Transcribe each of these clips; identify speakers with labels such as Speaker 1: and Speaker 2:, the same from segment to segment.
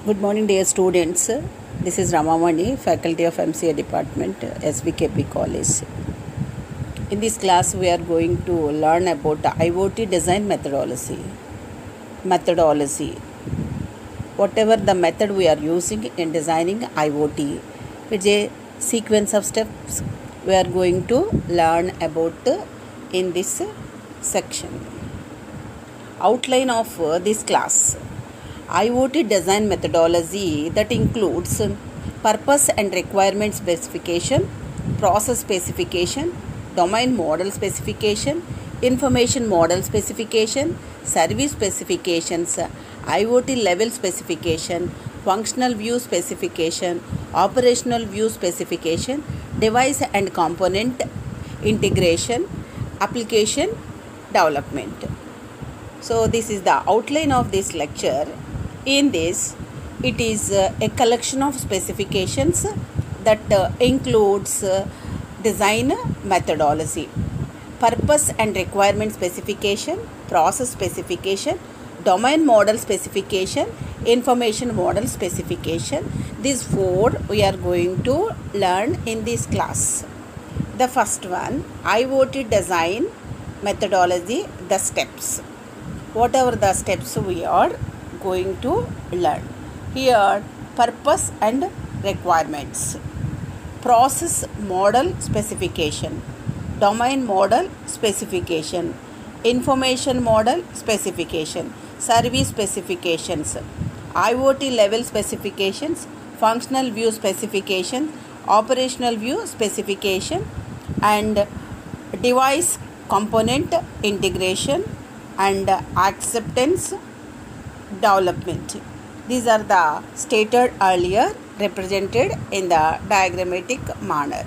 Speaker 1: Good morning, dear students. This is Ramamani, Faculty of MCA Department, SVKP College. In this class, we are going to learn about the IoT design methodology. Whatever the method we are using in designing IoT, it's a sequence of steps we are going to learn about in this section. Outline of this class. IoT design methodology that includes purpose and requirement specification, process specification, domain model specification, information model specification, service specifications, IoT level specification, functional view specification, operational view specification, device and component integration, application development. So this is the outline of this lecture. In this, it is a collection of specifications that includes design methodology, purpose and requirement specification, process specification, domain model specification, information model specification. These four we are going to learn in this class. The first one, IoT design methodology, the steps. Whatever the steps we are going to learn. Here, purpose and requirements, process model specification, domain model specification, information model specification, service specifications, IoT level specifications, functional view specification, operational view specification, and device component integration and acceptance development. These are the stated earlier, represented in the diagrammatic manner.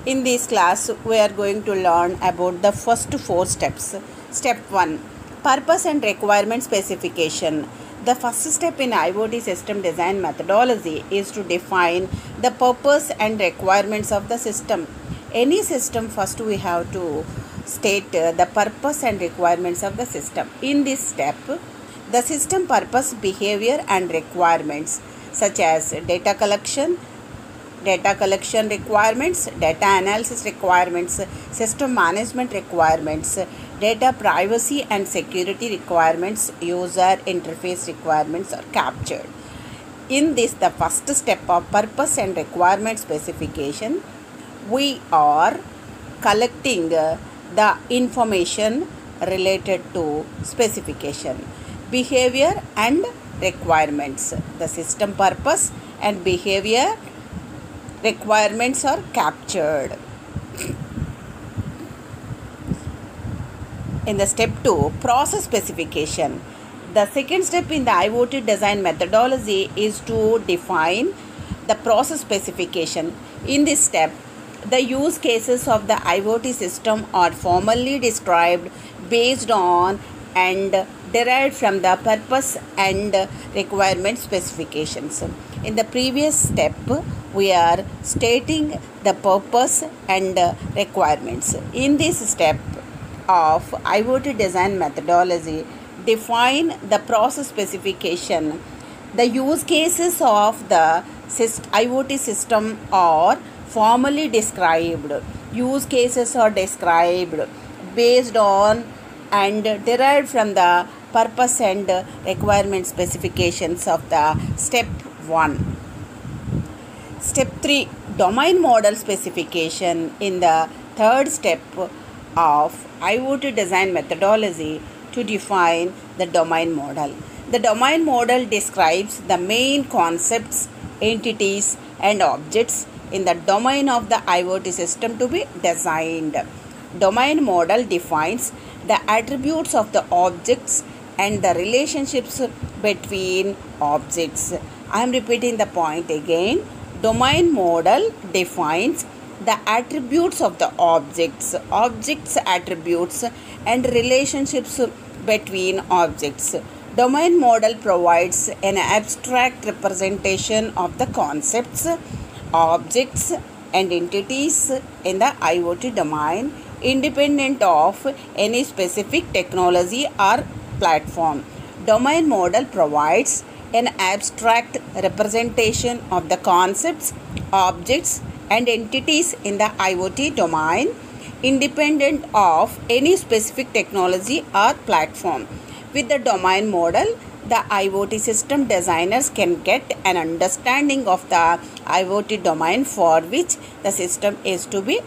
Speaker 1: In this class, we are going to learn about the first four steps. Step 1, purpose and requirement specification. The first step in IoT system design methodology is to define the purpose and requirements of the system. Any system, first we have to state the purpose and requirements of the system. In this step, the system purpose, behavior and requirements such as data collection requirements, data analysis requirements, system management requirements, data privacy and security requirements, user interface requirements are captured. In this, the first step of purpose and requirement specification, we are collecting the information related to specification, behavior and requirements. The system purpose and behavior requirements are captured. In the step 2, process specification. The second step in the IoT design methodology is to define the process specification. In this step, the use cases of the IoT system are formally described based on and derived from the purpose and requirement specifications. In the previous step, we are stating the purpose and requirements. In this step of IoT design methodology, define the process specification. The use cases of the IoT system are formally described. Use cases are described based on and derived from the purpose and requirement specifications of the step 1. Step 3, domain model specification. In the third step of IoT design methodology, to define the domain model. The domain model describes the main concepts, entities and objects in the domain of the IoT system to be designed. Domain model defines the attributes of the objects and the relationships between objects. I am repeating the point again. Domain model defines the attributes of the objects, attributes and relationships between objects. Domain model provides an abstract representation of the concepts, objects and entities in the IoT domain, independent of any specific technology or platform. Domain model provides an abstract representation of the concepts, objects, and entities in the IoT domain, independent of any specific technology or platform. With the domain model, the IoT system designers can get an understanding of the IoT domain for which the system is to be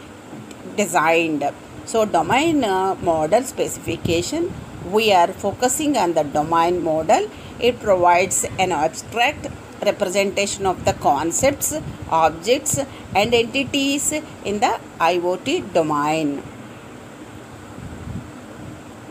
Speaker 1: designed. So, domain model specification, we are focusing on the domain model. It provides an abstract representation of the concepts, objects, and entities in the IoT domain.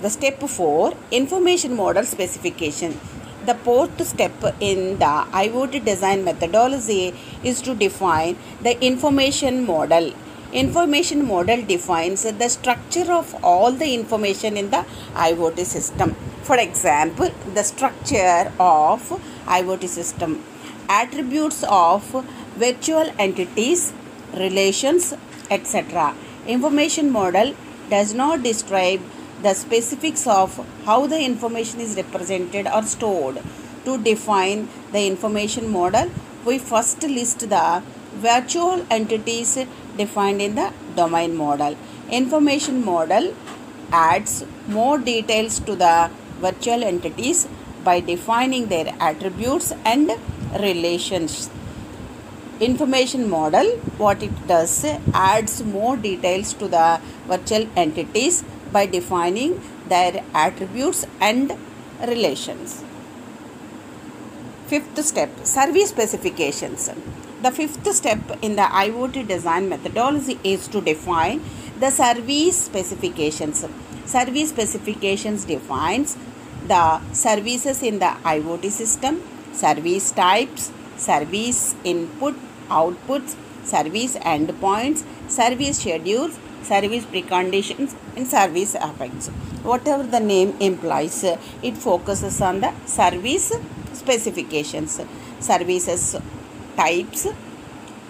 Speaker 1: The step 4, information model specification. The fourth step in the IoT design methodology is to define the information model. Information model defines the structure of all the information in the IoT system. For example, the structure of IoT system, attributes of virtual entities, relations, etc. Information model does not describe the specifics of how the information is represented or stored. To define the information model, we first list the virtual entities defined in the domain model. Information model adds more details to the virtual entities by defining their attributes and relations. Information model, what it does, adds more details to the virtual entities by defining their attributes and relations. Fifth step, service specifications. The fifth step in the IoT design methodology is to define the service specifications. Service specifications defines the services in the IoT system, service types, service input, outputs, service endpoints, service schedules, service preconditions, and service effects. Whatever the name implies, it focuses on the service specifications. Services types,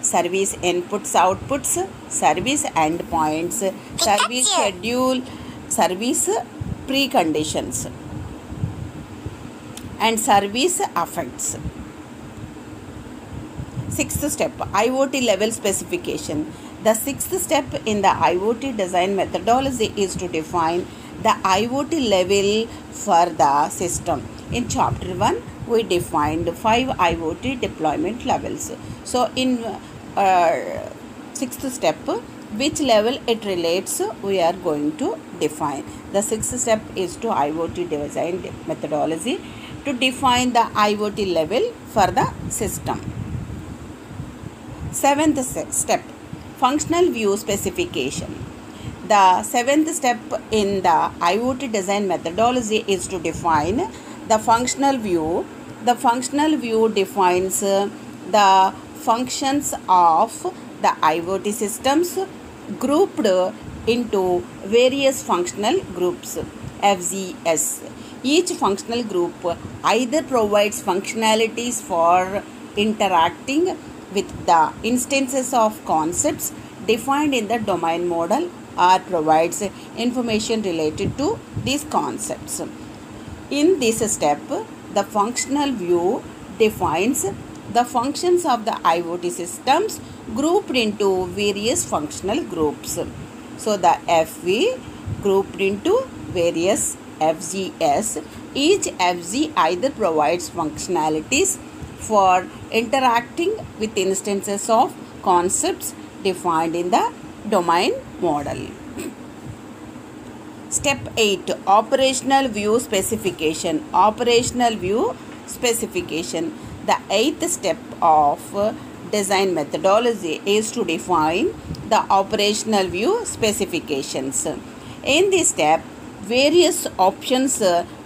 Speaker 1: service inputs, outputs, service endpoints, service schedule, service preconditions, and service effects. Sixth step, IoT level specification. The sixth step in the IoT design methodology is to define the IoT level for the system. In chapter 1, we defined 5 IoT deployment levels. So, in sixth step, which level it relates, we are going to define. The sixth step is to IoT design methodology to define the IoT level for the system. Seventh step, functional view specification. The seventh step in the IoT design methodology is to define the functional view. The functional view defines the functions of the IoT systems grouped into various functional groups, FGS. Each functional group either provides functionalities for interacting with the instances of concepts defined in the domain model or provides information related to these concepts. In this step, the functional view defines the functions of the IoT systems grouped into various functional groups. So, the FV grouped into various FGS. Each FG either provides functionalities for interacting with instances of concepts defined in the domain model. Step 8, operational view specification. Operational view specification. The eighth step of design methodology is to define the operational view specifications. In this step, various options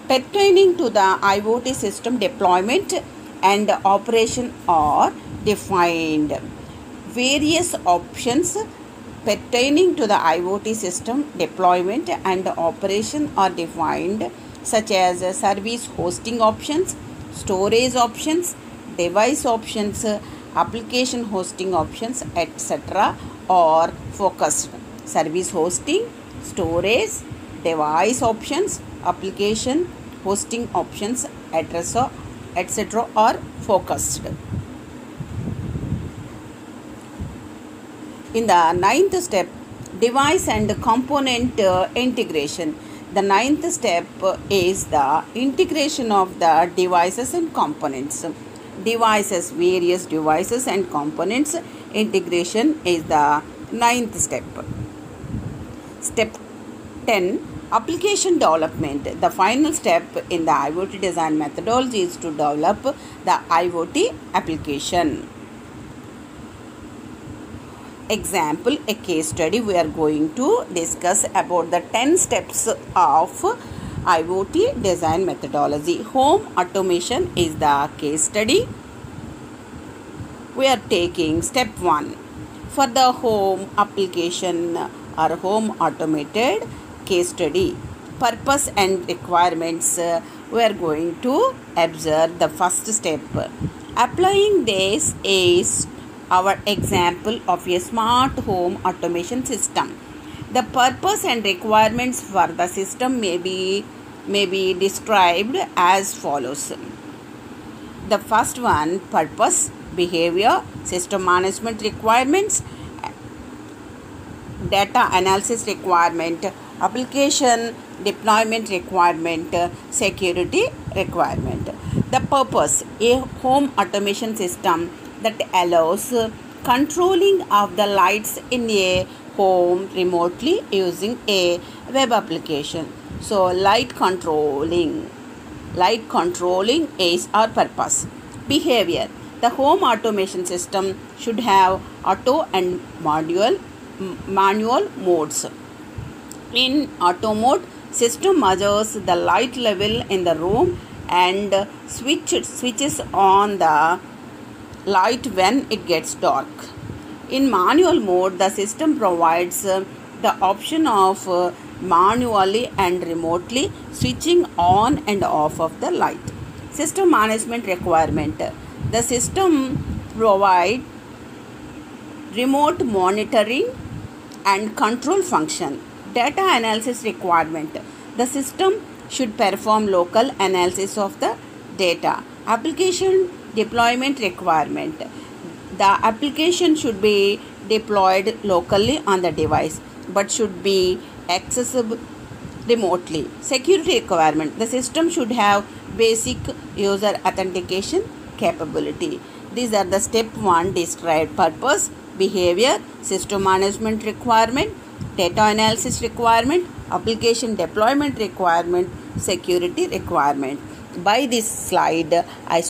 Speaker 1: pertaining to the IoT system deployment and operation are defined. Various options pertaining to the IoT system deployment and operation are defined, such as service hosting options, storage options, device options, application hosting options, etc. are focused. Service hosting, storage, device options, application hosting options, etc. etc. are focused. In the ninth step, device and component integration. The ninth step is the integration of the devices and components. Devices, various devices and components integration is the ninth step. Step 10, application development. The final step in the IoT design methodology is to develop the IoT application. Example, a case study. We are going to discuss about the 10 steps of IoT design methodology. Home automation is the case study. We are taking step 1 for the home application or home automated case study. Purpose and requirements. We are going to observe the first step. Applying this is our example of a smart home automation system. The purpose and requirements for the system may be described as follows. The first one, purpose, behavior, system management requirements, data analysis requirement, application deployment requirement, security requirement. The purpose, a home automation system that allows controlling of the lights in a home remotely using a web application. So light controlling is our purpose. Behavior, the home automation system should have auto and manual modes. In auto mode, system measures the light level in the room and switches on the light when it gets dark. In manual mode, the system provides the option of manually and remotely switching on and off of the light. System management requirement. The system provides remote monitoring and control function. Data analysis requirement. The system should perform local analysis of the data. Application deployment requirement. The application should be deployed locally on the device but should be accessible remotely. Security requirement. The system should have basic user authentication capability. These are the step 1 described: purpose, behavior, system management requirement, data analysis requirement, application deployment requirement, security requirement. By this slide, I